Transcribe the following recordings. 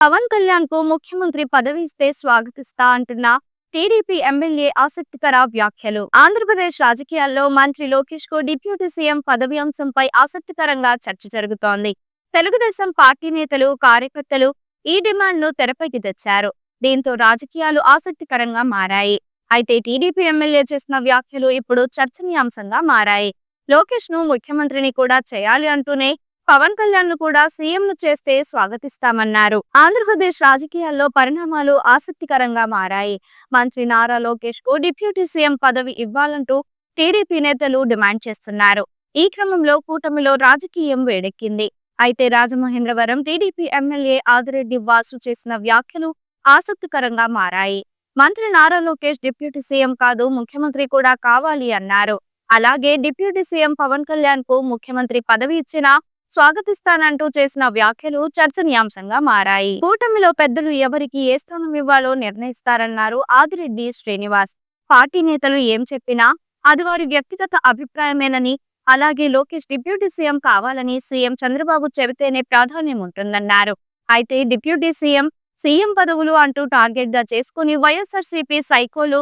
పవన్ కళ్యాణ్ కు ముఖ్యమంత్రి పదవి ఇస్తే స్వాగతిస్తా అంటున్న టీడీపీ ఎమ్మెల్యే ఆసక్తికర వ్యాఖ్యలు. ఆంధ్రప్రదేశ్ రాజకీయాల్లో మంత్రి లోకేష్ కు డిప్యూటీ సీఎం పదవి అంశంపై ఆసక్తికరంగా చర్చ జరుగుతోంది. తెలుగుదేశం పార్టీ నేతలు, కార్యకర్తలు ఈ డిమాండ్ను తెరపైకి తెచ్చారు. దీంతో రాజకీయాలు ఆసక్తికరంగా మారాయి. అయితే టీడీపీ ఎమ్మెల్యే చేసిన వ్యాఖ్యలు ఇప్పుడు చర్చనీయాంశంగా మారాయి. లోకేష్ ను ముఖ్యమంత్రిని కూడా చేయాలి అంటూనే పవన్ కళ్యాణ్ ను కూడా సీఎం ను చేస్తే స్వాగతిస్తామన్నారు. ఆంధ్రప్రదేశ్ రాజకీయాల్లో పరిణామాలు ఆసక్తికరంగా మారాయి. మంత్రి నారా లోకేష్ కు డిప్యూటీ సీఎం పదవి ఇవ్వాలంటూ టీడీపీ నేతలు డిమాండ్ చేస్తున్నారు. ఈ క్రమంలో కూటమిలో రాజకీయం వేడెక్కింది. అయితే రాజమహేంద్రవరం టీడీపీ ఎమ్మెల్యే ఆదిరెడ్డి వాసు చేసిన వ్యాఖ్యలు ఆసక్తికరంగా మారాయి. మంత్రి నారా లోకేష్ డిప్యూటీ సీఎం కాదు, ముఖ్యమంత్రి కూడా కావాలి అన్నారు. అలాగే డిప్యూటీ సీఎం పవన్ కళ్యాణ్ కు ముఖ్యమంత్రి పదవి ఇచ్చినా స్వాగతిస్తానంటూ చేసిన వ్యాఖ్యలు చర్చనీయాంశంగా మారాయి. కూటమిలో పెద్దలు ఎవరికి ఏ స్థానం ఇవ్వాలో నిర్ణయిస్తారన్నారు ఆదిరెడ్డి శ్రీనివాస్. పార్టీ నేతలు ఏం చెప్పినా అది వారి వ్యక్తిగత అభిప్రాయమేనని, అలాగే లోకేష్ డిప్యూటీ సీఎం కావాలని సీఎం చంద్రబాబు చెబితేనే ప్రాధాన్యం ఉంటుందన్నారు. అయితే డిప్యూటీ సీఎం పదవులు అంటూ టార్గెట్ గా చేసుకుని వైఎస్ఆర్సీపీ సైకోలు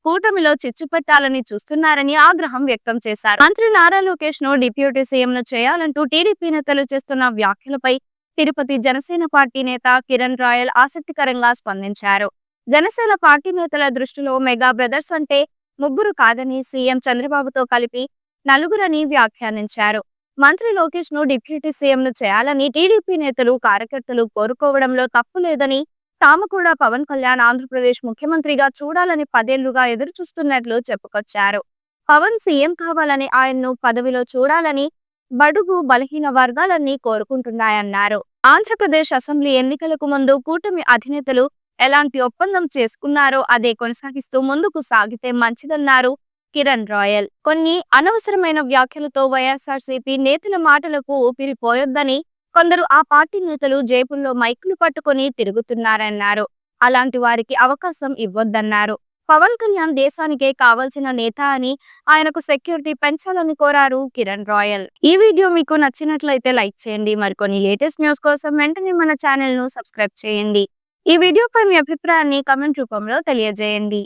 కూటమిలో చిచ్చు పెట్టాలని చూస్తున్నారని ఆగ్రహం వ్యక్తం చేశారు. మంత్రి నారా లోకేష్ ను డిప్యూటీ సీఎం ను చేయాలంటూ టీడీపీ నేతలు చేస్తున్న వ్యాఖ్యలపై తిరుపతి జనసేన పార్టీ నేత కిరణ్ రాయల్ ఆసక్తికరంగా స్పందించారు. జనసేన పార్టీ నేతల దృష్టిలో మెగా బ్రదర్స్ అంటే ముగ్గురు కాదని, సీఎం చంద్రబాబుతో కలిపి నలుగురని వ్యాఖ్యానించారు. మంత్రి లోకేష్ ను డిప్యూటీ సీఎం ను చేయాలని టీడీపీ నేతలు, కార్యకర్తలు కోరుకోవడంలో తప్పు లేదని, తాము కూడా పవన్ కళ్యాణ్ ఆంధ్రప్రదేశ్ ముఖ్యమంత్రిగా చూడాలని 10 ఏళ్లుగా ఎదురుచూస్తున్నట్లు చెప్పుకొచ్చారు. పవన్ సీఎం కావాలని, ఆయన్ను పదవిలో చూడాలని బడుగు బలహీన వర్గాలన్నీ కోరుకుంటున్నాయన్నారు. ఆంధ్రప్రదేశ్ అసెంబ్లీ ఎన్నికలకు ముందు కూటమి అధినేతలు ఎలాంటి ఒప్పందం చేసుకున్నారో అదే కొనసాగిస్తూ ముందుకు సాగితే మంచిదన్నారు కిరణ్ రాయల్. కొన్ని అనవసరమైన వ్యాఖ్యలతో వైఎస్ఆర్సీపీ నేతల మాటలకు ఊపిరిపోయొద్దని, కొందరు ఆ పార్టీ నేతలు జేబుల్లో మైకులు పట్టుకుని తిరుగుతున్నారన్నారు. అలాంటి వారికి అవకాశం ఇవ్వొద్దన్నారు. పవన్ కళ్యాణ్ దేశానికే కావాల్సిన నేత అని, ఆయనకు సెక్యూరిటీ పెంచాలని కోరారు కిరణ్ రాయల్. ఈ వీడియో మీకు నచ్చినట్లయితే లైక్ చేయండి. మరికొన్ని లేటెస్ట్ న్యూస్ కోసం వెంటనే మన ఛానల్ ను సబ్స్క్రైబ్ చేయండి. ఈ వీడియోపై మీ అభిప్రాయాన్ని కామెంట్ రూపంలో తెలియజేయండి.